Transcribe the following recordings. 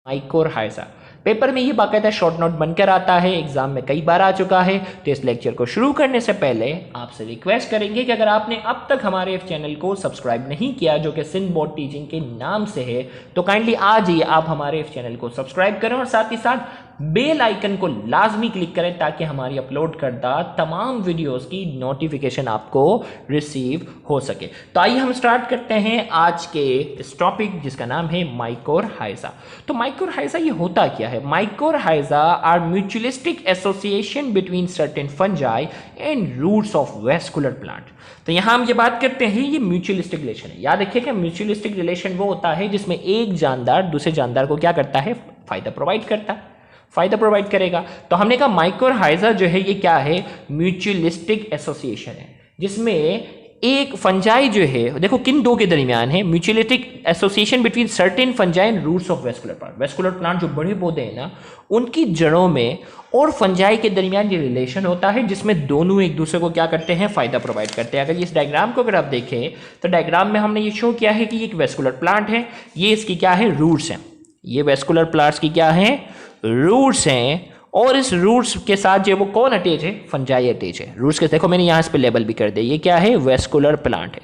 माइकोरहाइजा। Paper में ये बाकायदा शॉर्ट नोट बनकर आता है, एग्जाम में कई बार आ चुका है। तो इस लेक्चर को शुरू करने से पहले आपसे रिक्वेस्ट करेंगे कि अगर आपने अब तक हमारे इस चैनल को सब्सक्राइब नहीं किया, जो कि सिंध बोर्ड टीचिंग के नाम से है, तो काइंडली आज ही आप हमारे इस चैनल को सब्सक्राइब करें और साथ ही साथ बेल आइकन को लाजमी क्लिक करें ताकि हमारी अपलोड करदा तमाम वीडियोस की नोटिफिकेशन आपको रिसीव हो सके। तो आइए हम स्टार्ट करते हैं आज के इस टॉपिक जिसका नाम है माइकोरहाइजा। तो माइकोरहाइजा ये होता क्या है? Mycorrhiza are mutualistic association between certain fungi and roots of vascular plant. तो यहां हम ये बात करते हैं, ये म्यूचुअलिस्टिक रिलेशन है। याद रखिएगा, म्यूचुअलिस्टिक रिलेशन वो होता है जिसमें एक जानदार दूसरे जानदार को क्या करता है? फायदा प्रोवाइड करता है, फायदा प्रोवाइड करेगा। तो हमने कहा माइकोरहाइजा जो है ये क्या है? म्यूचुअलिस्टिक एसोसिएशन है, जिसमें एक फंजाई जो है, देखो किन दो के दरमियान है? Mutualistic association between certain fungi and roots of vascular plant. Vascular plant जो बड़े पौधे हैं ना, उनकी जड़ों में और फंजाई के दरमियान ये रिलेशन होता है जिसमें दोनों एक दूसरे को क्या करते हैं? फायदा प्रोवाइड करते हैं। अगर इस डायग्राम को अगर आप देखें तो डायग्राम में हमने ये शो किया है कि ये एक वेस्कुलर प्लांट है, ये इसकी क्या है? रूट्स हैं। ये वेस्कुलर प्लांट्स की क्या है? रूट्स हैं। और इस रूट्स के साथ जो वो कौन अटैच है? फंजाई अटैच है। रूट्स के देखो मैंने यहां इस पे लेबल भी कर दिया, ये क्या है? वेस्कुलर प्लांट है।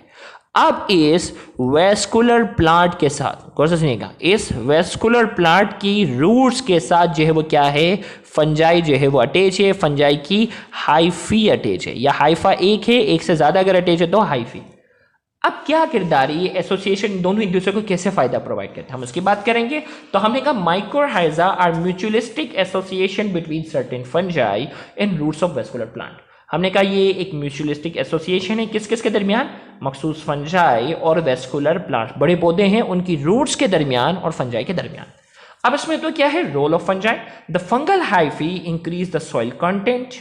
अब इस वेस्कुलर प्लांट के साथ कौन सा सुनिएगा, इस वेस्कुलर प्लांट की रूट्स के साथ जो है वो क्या है? फंजाई जो है वो अटैच है। फंजाई की हाइफी अटैच है, या हाइफा एक है, एक से ज्यादा अगर अटैच है तो हाइफी। अब क्या किरदार ये एसोसिएशन दोनों एक दूसरे को कैसे फायदा प्रोवाइड करते हैं, हम उसकी बात करेंगे। तो हमने कहा mycorrhiza are mutualistic association between certain fungi and roots of vascular plant. हमने कहा ये एक म्यूचुअलिस्टिक एसोसिएशन है किस किस के दरमियान? मखसूस फंजाई और वेस्कुलर प्लांट, बड़े पौधे हैं उनकी रूट्स के दरमियान और फंजाई के दरमियान। अब इसमें तो क्या है? Role of fungi, the fungal hyphae increase the soil content,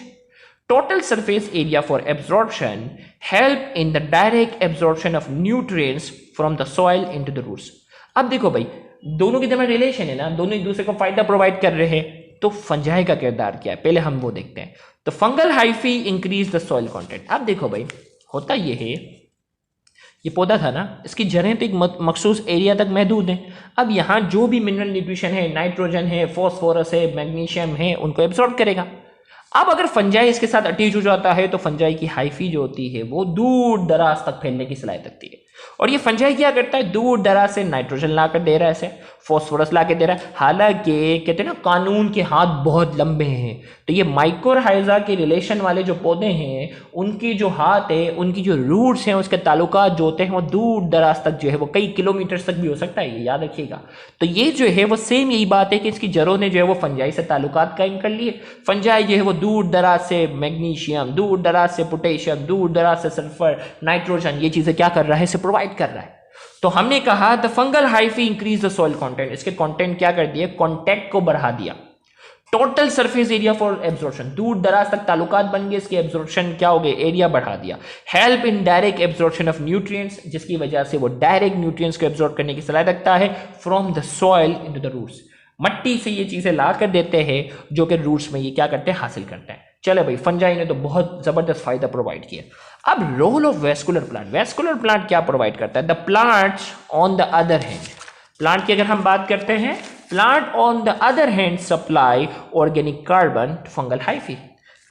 total surface area for absorption, help in the direct absorption of nutrients from the soil into the roots। अब देखो भाई, दोनों के दरमियान रिलेशन है ना, दोनों एक दूसरे को फायदा प्रोवाइड कर रहे हैं। तो फंजाई का किरदार क्या है पहले हम वो देखते हैं। तो fungal hyphae increase the soil content. अब देखो भाई, होता ये है, ये पौधा था ना, इसकी जड़ें तो एक मखसूस एरिया तक महदूद हैं। अब यहाँ जो भी मिनरल न्यूट्रिशन है, नाइट्रोजन है, फॉस्फोरस है, मैग्नीशियम है, उनको एब्जॉर्ब करेगा। अब अगर फंजाई इसके साथ अटैच हो जाता है तो फंजाई की हाइफी जो होती है वो दूर दराज तक फैलने की सलाहियत रखती है। और ये फंजाई क्या करता है? दूर दराज से नाइट्रोजन लाकर दे रहा है, ऐसे फॉस्फोरस ला के दे रहा है। हालांकि कहते हैं ना, कानून के हाथ बहुत लंबे हैं। तो ये माइकोरहाइजा के रिलेशन वाले जो पौधे हैं, उनकी जो हाथ है, उनकी जो रूट्स हैं, उसके ताल्लुकात जो होते हैं वो दूर दराज तक जो है वो कई किलोमीटर तक भी हो सकता है, ये याद रखिएगा। तो ये जो है वो सेम यही बात है कि इसकी जड़ों ने जो है वो फंजाई से ताल्लुकात कायम कर लिए। फंजाई जो है वो दूर दराज से मैग्नीशियम, दूर दराज से पोटेशियम, दूर दराज से सल्फर, नाइट्रोजन, ये चीजें क्या कर रहा है? इसे प्रोवाइड कर रहा है। तो हमने कहा the fungal hyphae increase the soil content, इसके कंटेंट क्या कर दिए? कांटेक्ट को बढ़ा दिया। Total surface area for absorption, दूर दराज तक ताल्लुकात बन गए, इसके एब्जॉर्प्शन क्या हो गए? एरिया बढ़ा दिया। Help in direct absorption of nutrients, जिसकी वजह से वो डायरेक्ट न्यूट्रिएंट्स को एब्जॉर्ब करने की सलाहियत रखता है from the soil into the roots. मट्टी से ये चीजें ला कर देते हैं जो कि रूट्स में ये क्या करते हैं? हासिल करते हैं। चले भाई, फंजाई ने तो बहुत जबरदस्त फायदा प्रोवाइड किया। अब role of vascular plant, vascular plant क्या प्रोवाइड करता है? The plant on the other hand, plant की अगर हम बात करते हैं, plant on the other hand supply organic carbon to fungal hyphae.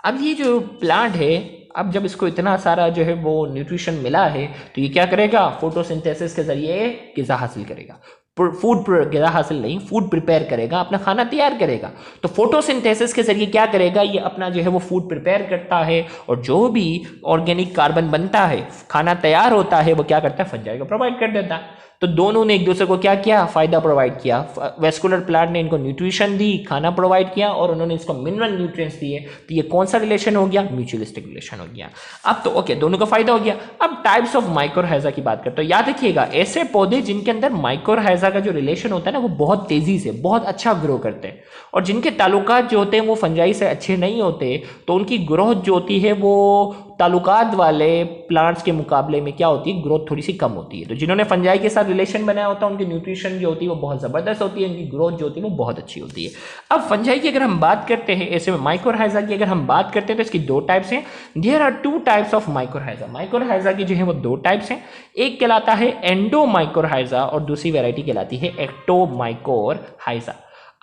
अब ये जो प्लांट है, अब जब इसको इतना सारा जो है वो न्यूट्रिशन मिला है तो ये क्या करेगा? फोटोसिंथेसिस के जरिए ग़िज़ा हासिल करेगा। फूड ग़िज़ा हासिल नहीं, फूड प्रिपेयर करेगा, अपना खाना तैयार करेगा। तो फोटोसिंथेसिस के जरिए क्या करेगा? ये अपना जो है वो फूड प्रिपेयर करता है, और जो भी ऑर्गेनिक कार्बन बनता है, खाना तैयार होता है, वो क्या करता है? फंजाई को प्रोवाइड कर देता है। तो दोनों ने एक दूसरे को क्या किया? फायदा प्रोवाइड किया। वेस्कुलर प्लांट ने इनको न्यूट्रिशन दी, खाना प्रोवाइड किया, और उन्होंने इसको मिनरल न्यूट्रिएंट्स दिए। तो ये कौन सा रिलेशन हो गया? म्यूचुअलिस्टिक रिलेशन हो गया। अब तो ओके, दोनों का फायदा हो गया। अब टाइप्स ऑफ माइकोरहाइजा की बात करते हो। याद रखिएगा, ऐसे पौधे जिनके अंदर माइकोरहाइजा का जो रिलेशन होता है ना, वो बहुत तेजी से बहुत अच्छा ग्रो करते हैं, और जिनके ताल्लुकात जो होते हैं वो फंजाई से अच्छे नहीं होते, तो उनकी ग्रोथ जो होती है वो ताल्लुकात वाले प्लांट्स के मुकाबले में क्या होती है? ग्रोथ थोड़ी सी कम होती है। तो जिन्होंने फंजाई के साथ रिलेशन बनाया होता है, उनकी न्यूट्रिशन जो होती है वो बहुत ज़बरदस्त होती है, उनकी ग्रोथ जो होती है वो बहुत अच्छी होती है। अब फंजाई की अगर हम बात करते हैं, ऐसे में माइकोरहाइजा की अगर हम बात करते हैं तो इसकी दो टाइप्स हैं। There are two types of mycorrhiza. Mycorrhiza की जो है वो दो टाइप्स हैं। एक कहलाता है एंडोमाइकोरहाइजा और दूसरी वैरायटी कहलाती है एक्टोमाइकोरहाइजा।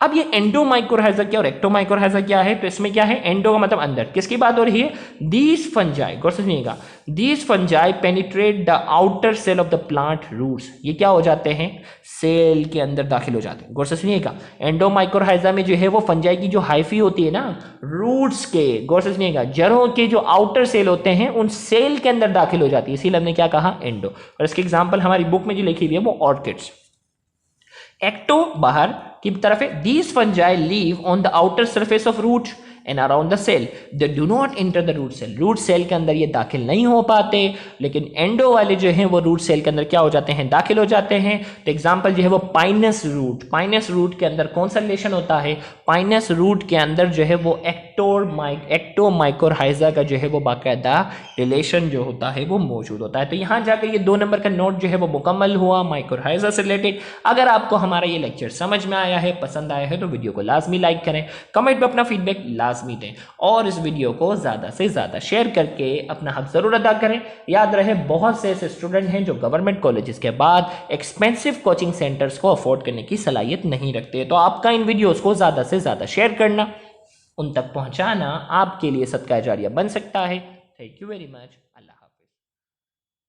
अब ये एंडोमाइकोराइजा क्या और एक्टोमाइकोराइजा क्या है, तो इसमें क्या है, एंडो का मतलब अंदर, किसकी बात हो रही है, दीज फंजाई, गौर से सुनिएगा, these fungi penetrate the outer cell of the plant roots, ये क्या हो जाते हैं, सेल के अंदर दाखिल हो जाते हैं। गौर से सुनिएगा, एंडोमाइकोराइजा में जो है वो फंजाई की जो हाइफी होती है ना, रूट्स के, गौर से सुनिएगा, जड़ों के जो आउटर सेल होते हैं उन सेल के अंदर दाखिल हो जाती है, इसीलिए हमने क्या कहा, एंडो। और इसकी एग्जाम्पल हमारी बुक में जो लिखी हुई है वो ऑर्किड्स। एक्टो बाहर की तरफ है, these fungi live on the outer surface of root and around the cell, they do not enter the root cell, root cell के अंदर ये दाखिल नहीं हो पाते, लेकिन एंडो वाले जो हैं वो रूट सेल के अंदर क्या हो जाते हैं, दाखिल हो जाते हैं। तो एग्जांपल जो है वो पाइनस रूट, पाइनस रूट के अंदर कौन सा रिलेशन होता है, पाइनस रूट के अंदर जो है वो एक्टोमाइकोराइजा का जो है वो बाकायदा रिलेशन जो होता है वो मौजूद होता है। तो यहाँ जाकर ये 2 नंबर का नोट जो है वो मुकम्मल हुआ माइकोराइजा से रिलेटेड। अगर आपको हमारा ये लेक्चर समझ में आया है, पसंद आया है, तो वीडियो को लाजमी लाइक करें, कमेंट में अपना फीडबैक लाजमी दें और इस वीडियो को ज़्यादा से ज़्यादा शेयर करके अपना हक ज़रूर अदा करें। याद रहे, बहुत से ऐसे स्टूडेंट हैं जो गवर्नमेंट कॉलेजेस के बाद एक्सपेंसिव कोचिंग सेंटर्स को अफोर्ड करने की सलाहियत नहीं रखते, तो आपका इन वीडियोज़ को ज़्यादा से ज़्यादा शेयर करना, उन तक पहुँचाना आपके लिए सदका जारिया बन सकता है। Thank you very much.